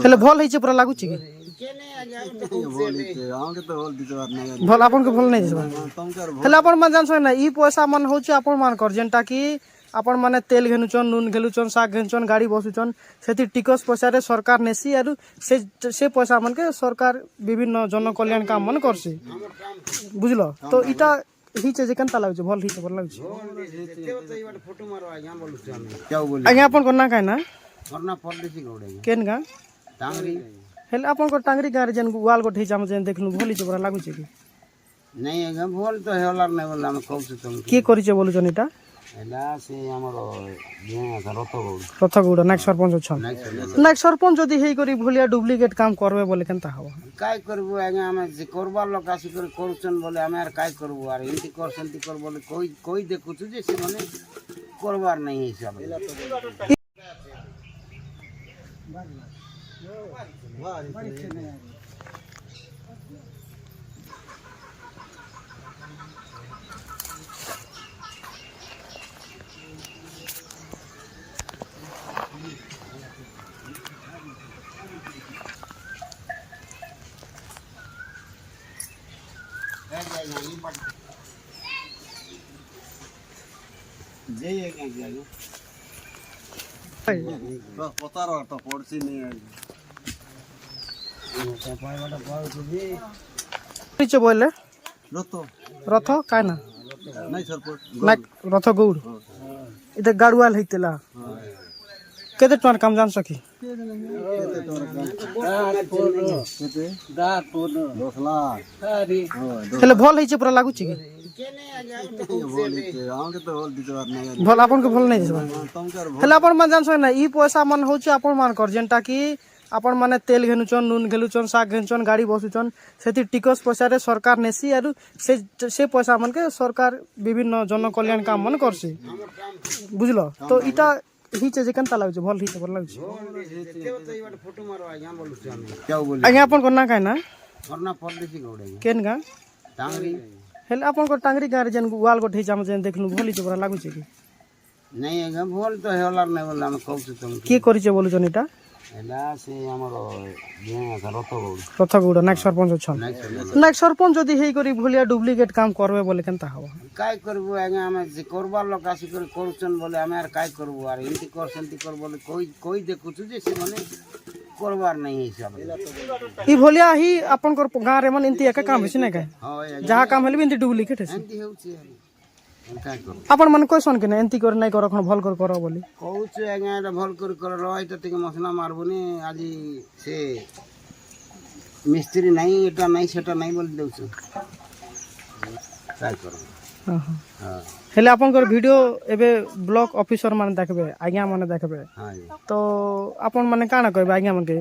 ହେଲେ ଭଲ ହେଇଛି ପୁରା ଲାଗୁଛି କି ଭଲ ଆପଣଙ୍କୁ ଭଲ ନାଇଁ ଯିବା ହେଲେ ଆପଣ ମାନେ ଜାଣିଛ ନା ଇ ପଇସା ମାନେ ହଉଛି ଆପଣ ମାନଙ୍କର ଯେନ୍ଟା କି ଆପଣ ମାନେ ତେଲ ଘେନୁଛନ୍ ନୁନ ଘେନୁଛନ୍ ଶାଗ ଘେନୁଛନ୍ ଗାଡ଼ି ବସୁଛନ୍ ସେଠି ଟିକସ ପଇସାରେ ସରକାର ନେସି ଆରୁ ସେ ପଇସା ମାନକେ ସରକାର ବିଭିନ୍ନ ଜନକଲ୍ୟାଣ କାମ ମାନେ କରସି ବୁଝିଲ ତ ଇଟା ହେଇଛେ ଯେ କେନ୍ତା ଲାଗୁଛି ଭଲ ହେଇছে ଭଲ ଲାଗୁଛି ଆଜ୍ଞା ଆପଣଙ୍କର ନା କାଇଁ ନା କେନ୍ ଗାଁ ହେଲେ ଆପଣଙ୍କର ଟାଙ୍ଗରୀ ଗାଁରେ ଯେନ୍ ୱାଲ ଗୋଟେ ହେଇଛି ଆମେ ଯେନ୍ ଦେଖିଲୁ ଭଲ ହେଇছে ପୁରା ଲାଗୁଛି କି ନାଇଁ ଆଜ୍ଞା ଭଲ ତ ହେଲାର ନାଇଁ ବୋଲି ଆମେ କହୁଛୁ ତମକୁ କିଏ କରିଛେ ବୋଲୁଛନ୍ ଏଇଟା ହେଲା ସେ ଆମର ରଥଗୌଡ଼ ନାୟକ ସରପଞ୍ଚ ଅଛନ୍ ନାୟକ ସରପଞ୍ଚ ଯଦି ହେଇକରି ଭଳିଆ ଡୁପ୍ଲିକେଟ କାମ କରବେ ବୋଲେ କେନ୍ତା ହବ କାଇଁ କରିବୁ ଆଜ୍ଞା ଆମେ ସେ କରବାର ଲୋକ ଆସିକରି କରୁଛନ୍ ବୋଲେ ଆମେ ଆର କାଇଁ କରିବୁ ଆର ଏମିତି କର ସେମିତି କର ବୋଲେ କହି ଦେଖୁଛୁ ଯେ ସେମାନେ କରବାର ନାଇଁ ହିସାବରେ ବୋଇଲେ ରଥ କାଇଁ ନା ରଥ ଗୌଡ଼ ଏଟା ଗାଡୁଆଲ ହେଇଥିଲା କେତେ ଟଙ୍କାର କାମ ଜାଣିଛ କି ହେଲେ ଭଲ ହେଇছে ପୁରା ଲାଗୁଛି କି ଭଲ ଆପଣଙ୍କୁ ଭଲ ନାଇଁ ଯିବା ହେଲେ ଆପଣ ମାନେ ଜାଣିଛ ନା ଇ ପଇସା ମାନେ ହଉଛି ଆପଣ ମାନଙ୍କର ଯେନ୍ଟା କି ଆପଣ ମାନେ ତେଲ ଘେନୁଛନ୍ ନୁନ ଘେନୁଛନ୍ ଶାଗ ଘେନୁଛନ୍ ଗାଡ଼ି ବସୁଛନ୍ ସେଠି ଟିକସ ପଇସାରେ ସରକାର ନେସି ଆରୁ ସେ ପଇସା ମାନକେ ସରକାର ବିଭିନ୍ନ ଜନକଲ୍ୟାଣ କାମ ମାନେ କରସି ବୁଝିଲ ତ ଇଟା ହେଇছে ଯେ କେନ୍ତା ଲାଗୁଛି ଭଲ ହେଇছে ଭଲ ଲାଗୁଛି ଆଜ୍ଞା ଆପଣଙ୍କର ନା କାଇଁ ନା କେନ୍ ଗାଁ ହେଲେ ଆପଣଙ୍କର ଟାଙ୍ଗରୀ ଗାଁରେ ଯେନ୍ ୱାଲ ଗୋଟେ ହେଇଛି ଆମେ ଯେନ୍ ଦେଖିଲୁ ଭଲ ହେଇছে ପୁରା ଲାଗୁଛି କି ନାଇଁ ଆଜ୍ଞା ଭଲ ତ ହେଲାର ନାଇଁ ବୋଲି ଆମେ କହୁଛୁ ତମକୁ କିଏ କରିଛେ ବୋଲୁଛନ୍ ଏଇଟା ହେଲା ସେ ଆମର ରଥଗୌଡ଼ ନାୟକ ସରପଞ୍ଚ ଅଛନ୍ ନାୟକ ସରପଞ୍ଚ ଯଦି ହେଇକରି ଭଳିଆ ଡୁପ୍ଲିକେଟ କାମ କରବେ ବୋଲେ କେନ୍ତା ହବ କାଇଁ କରିବୁ ଆଜ୍ଞା ଆମେ ସେ କରବାର ଲୋକ ଆସିକରି କରୁଛନ୍ ବୋଲେ ଆମେ ଆର କାଇଁ କରିବୁ ଆର ଏମିତି କର ସେମିତି କର ବୋଲେ କହି ଦେଖୁଛୁ ଯେ ସେମାନେ କରବାର ନାଇଁ ହିସାବରେ ଇ ଭଳିଆ ହି ଆପଣଙ୍କର ଗାଁରେ ମାନେ ଏମିତି ଏକା କାମ ହେସି ନାଇଁ କାଇଁ ଯାହା କାମ ହେଲେ ବି ଏମିତି ଡୁପ୍ଲିକେଟ ହେସି ଏମିତି ହେଉଛି ଆପଣ ମାନେ କହିସନ୍ କି ନା ଏମିତି କରି ନାଇଁ କର ଭଲ କରି କର ବୋଲି କହୁଛୁ ଆଜ୍ଞା ଏଇଟା ଭଲ କରି କର ଏଇଟା ଟିକେ ମସଲା ମାରବୁନି ଆଜି ସେ ମିସ୍ତ୍ରୀ ନାହିଁ ଏଟା ନାହିଁ ସେଟା ନାହିଁ ବୋଲି ଦେଉଛୁ କାଇଁ କର ହେଲେ ଆପଣଙ୍କର ଭିଡ଼ିଓ ଏବେ ବ୍ଲକ ଅଫିସର ମାନେ ଦେଖିବେ ଆଜ୍ଞା ମାନେ ଦେଖିବେ ତ ଆପଣ ମାନେ କାଣା କହିବେ ଆଜ୍ଞା ମାନେ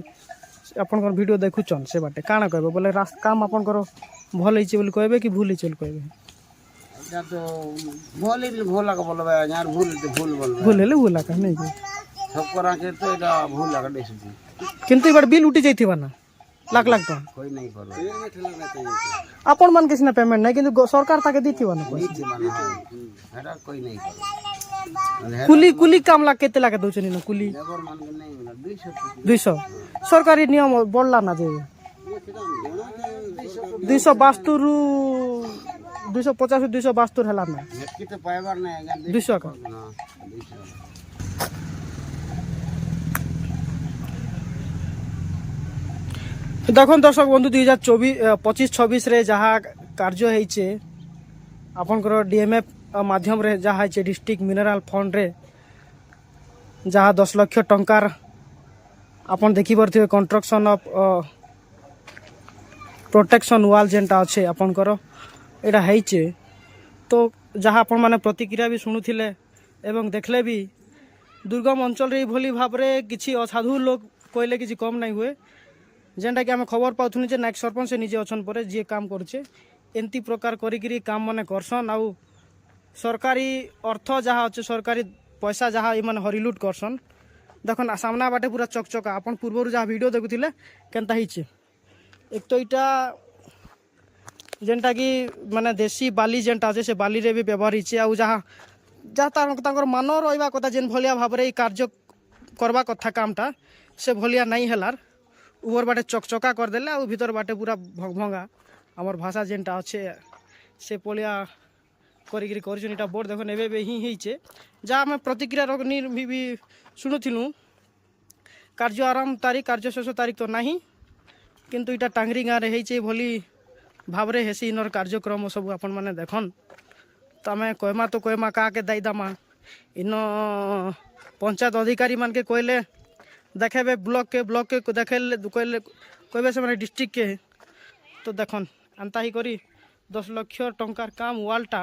ଆପଣଙ୍କର ଭିଡ଼ିଓ ଦେଖୁଛନ୍ ସେ ବାଟେ କାଣା କହିବେ ବୋଲେ ରାସ୍ତା କାମ ଆପଣଙ୍କର ଭଲ ହେଇଛି ବୋଲି କହିବେ କି ଭୁଲ ହେଇଛି ବୋଲି କହିବେ এটা তো ভুল ভুল আগে বলবে আর ভুল ভুল বলবে ভুল হেলে ভুল আগে নেই সব করাকে তো এটা ভুল আগে দেখছি কিন্তু এবার বিল উঠি যাইতিবা না লাখ লাখ টাকা কই নাই করবে আপন মান কিছু না পেমেন্ট নাই কিন্তু সরকার তাকে দিতিবা না দিতে মানে এটা কই নাই করবে কুলি কুলি কাম লাগ কেতে লাগে দউছেন না কুলি লেবার মান নাই 200 সরকারি নিয়ম বললা না যে 272 রু 250 272 হেলা না এতকি তো পাইবার নাই 200 কা দেখুন দর্শক বন্ধু 2025-26 রে যাহা কার্য হয়েছে আপনার ডিএমএফ মাধ্যমে যাহা হয়েছে ডিস্ট্রিক্ট মিনারেল ফন্ড রে যাহা 10 লক্ষ টঙ্কার আপনার দেখিপারে কনস্ট্রকশন অফ প্রোটেকশন ওয়াল যেটা আছে আপনার এটা হয়েছে তো যাহা আপন মানে প্রতিক্রিয়া বি শুণুলে এবং দেখলে বি দুর্গম অঞ্চলের এইভাবে ভাবে কিছু অসাধু লোক কইলে কিছু কম নাই হুয়ে যেটা কি আমি খবর পাউথুনি যে নায়ক সরপঞ্চ নিজে অছন পরে যে কাম করছে এমতি প্রকার করিকি কাম মানে করসন আউ সরকারি অর্থ যাহা আছে সরকারি পয়সা যাহা মানে হরিলুট করসন দেখুন সামনা বাটে পুরা চকচকা আপন পূর্বর যা ভিডিও দেখুলে কেনতা হয়েছে এক তো এটা যেটা কি মানে দেশি বালি যেটা আছে সে বালিরে বি ব্যবহার হয়েছে আউ যাহা যাহা তাঁর মান রহবা কথা যেন ভাবে এই কার্য করবা কথা কামটা সে ভাবে নাই হেলার উপর বাটে চকচকা କରିଦେଲେ ଆଉ ଭିତର ବାଟେ ପୁରା ଭଙ୍ଗା ଆମର ଭାଷା ଯେନ୍ଟା ଅଛେ ସେ ପଳିଆ କରିକିରି କରିଛନ୍ ଏଇଟା ବୋର୍ଡ଼ ଦେଖୁନ୍ ଏବେ ହିଁ ହେଇଛେ ଯାହା ଆମେ ପ୍ରତିକ୍ରିୟା ବି ଶୁଣୁଥିଲୁ କାର୍ଯ୍ୟ ଆରମ୍ଭ ତାରିଖ କାର୍ଯ୍ୟ ଶେଷ ତାରିଖ ତ ନାହିଁ କିନ୍ତୁ ଏଇଟା ଟାଙ୍ଗରି ଗାଁରେ ହେଇଛେ ଭଲି ଭାବରେ ହେସି ଇନର କାର୍ଯ୍ୟକ୍ରମ ସବୁ ଆପଣମାନେ ଦେଖନ୍ ତ ଆମେ କହିମା କାହାକେ ଦାୟୀ ଦେମା ଇନ ପଞ୍ଚାୟତ ଅଧିକାରୀ ମାନକେ କହିଲେ ଦେଖେବେ ବ୍ଲକକେ ଦେଖେଇଲେ କହିବେ ସେମାନେ ଡିଷ୍ଟ୍ରିକ୍ଟକେ ତ ଦେଖନ୍ ଏନ୍ତା ହିଁ କରି 10 ଲକ୍ଷ ଟଙ୍କାର କାମ ୱାଲ୍ଟା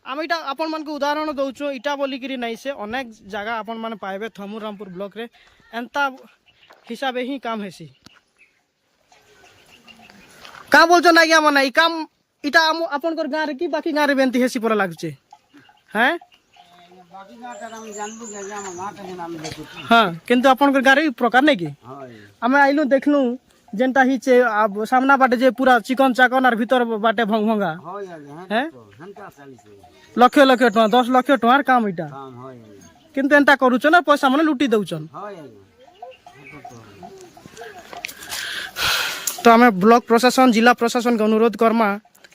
ଆମେ ଏଇଟା ଆପଣମାନଙ୍କୁ ଉଦାହରଣ ଦଉଛୁ ଇଟା ବୋଲିକିରି ନାଇଁ ସେ ଅନେକ ଜାଗା ଆପଣମାନେ ପାଇବେ ଥମୁରାମପୁର ବ୍ଲକରେ ଏନ୍ତା ହିସାବେ ହିଁ କାମ ହେସି କାଁ ବୋଲଛନ୍ ଆଜ୍ଞା ମାନେ ଏଇ କାମ ଇଟା ଆପଣଙ୍କର ଗାଁରେ କି ବାକି ଗାଁରେ ବି ଏମିତି ହେସି ପରା ଲାଗୁଛେ হ্যাঁ ବାକି ଗାଁଟା ଆମେ ଜାଣିବୁ କି ଆଜ୍ଞା ଆମ ଗାଁଟା ଯେନ୍ ଆମେ ଦେଖୁଛୁ ହଁ କିନ୍ତୁ ଆପଣଙ୍କର ଗାଁରେ ବି ପ୍ରକାର ନାଇଁ କି ଆମେ ଆଇଲୁ ଦେଖଲୁ ଯେନ୍ଟା ହେଇଛେ ସାମନା ବାଟେ ଯେ ପୁରା ଚିକନ ଚାକନ আর ভিতর বাটে ভঙ্গা হয় আଜ୍ଞା হ্যাঁ ହେନ୍ତା ଚାଲିছে লক্ষ লক্ষ টଙ୍କା 10 লক্ষ টঙ্কার কাম এটা কাম হয় আଜ୍ଞା কিন্তু এন্তা করুছন আর পয়সা মানে লুটি দউছন হয় আଜ୍ଞା তো আমি ব্লক প্রশাসন জেলা প্রশাসনকে অনুরোধ কর্মা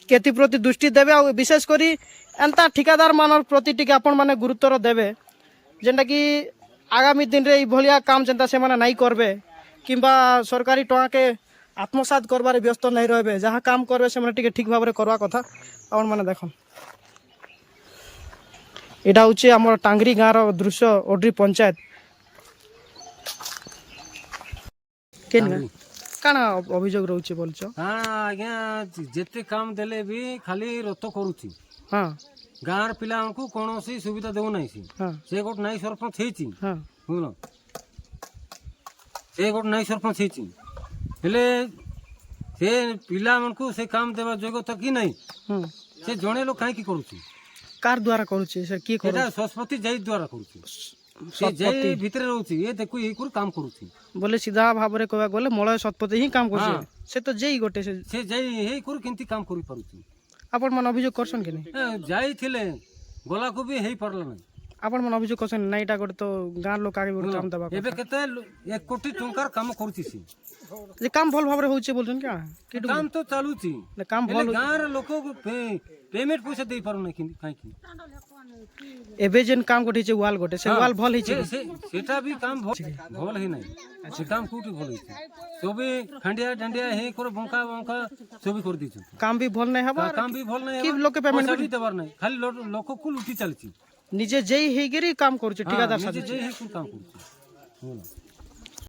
কেতি প্রতি দৃষ্টি দেবে আর বিশেষ করে এন্তা ঠিকাদার মানর প্রতি টিকে আপন মানে গুরুত্বর দেবে যেটা কি আগামী দিনে এই ভলিয়া কাম যেটা সে নাই করবে কিংবা সরকারি টঙ্কাকে আত্মসাৎ করবার ব্যস্ত নাই রহবে যাহা কাম করবে সে টিকে ঠিক ভাবে করবা কথা আপন মানে দেখুন এটা হচ্ছে আমার টাঙ্গরি গাঁর দৃশ্য ওড্রি পঞ্চায়েত কেন কাଣା অভিযোগ রয়েছে বলছো কাଣା ଆଜ୍ଞା ଯେତେ କାମ ଦେଲେ ବି ଖାଲି ରତ କରୁଛି ହଁ ଗାଁର ପିଲାମାନଙ୍କୁ କୌଣସି ସୁବିଧା ଦେଉନାହିଁ ହଁ ସେ ଗୋଟେ ନାଇଁ ସରପଞ୍ଚ ହେଇଛି ହଁ ବୁଝିଲ ସେ ଗୋଟେ ନାଇଁ ସରପଞ୍ଚ ହେଇଛି ହେଲେ ସେ ପିଲାମାନଙ୍କୁ ସେ କାମ ଦେବା ଯୋଗ୍ୟତା କି ନାହିଁ ହୁଁ ସେ ଜଣେ ଲୋକ କାହିଁକି କରୁଛି কার দ্বারা করছে সে কি করে এটা সরস্বতী ଜୟ ଦ୍ୱାରା କରୁଛି ସେ ଜୟ ଭିତରେ ରହୁଛି ଏ ଦେଖୁ ଏଇ କରି କାମ କରୁଛି বলে সিধা ভাবে কহবাক গলে মলয় শতপথী হি কাম করছে সে তো যেই গোটে সে ସେ ଜୟ ହେଇ କରି କେମିତି କାମ କରିପାରୁଛି আপন মানে অভিযোগ করছেন কি ଯାଇଥିଲେ ଗଲାକୁ ବି ହେଇପାରିଲା ନାହିଁ আপন মানে অভিযোগ করছেন না এটা গোটে তো গাঁ লোক আগে গোটে কাম দেবা ଏବେ କେତେ 1 କୋଟି ଟଙ୍କାର କାମ କରୁଛି ସେ যে কাম ভাল ভাবে হচ্ছে বলছেন কি কিটু কাম তো ଚାଲୁଛି কাম ভাল ଗାଁର ଲୋକକୁ পেমেন্ট পয়সা ଦେଇ ପାରୁନାହିଁ କାହିଁକି এবে যেন কাম গোটেছে ওয়াল গোটে সে ওয়াল ভাল হইছে সেটা ବି কাম ଭଲ ହିଁ ନାହିଁ ସେ କାମ କୋଉଠି ଭଲ ହେଇଛି সবে খান্ডিয়া ডান্ডিয়া হে করে বঙ্কা বঙ্কা সবই করে দিয়েଛନ୍ତି কাম বি ভাল নাই হবা কাম ବି ଭଲ ନାହିଁ কি লোকে পেমেন্ট ପଇସା ବି ଦେବାର ନାହିଁ ଖାଲି ଲୋକକୁ ଲୁଟି ଚାଲିଛି নিজে যেই হেইগেরি কাম করছে ঠিকাদার সাথে ନିଜେ ହିଁ କାମ କରୁଛି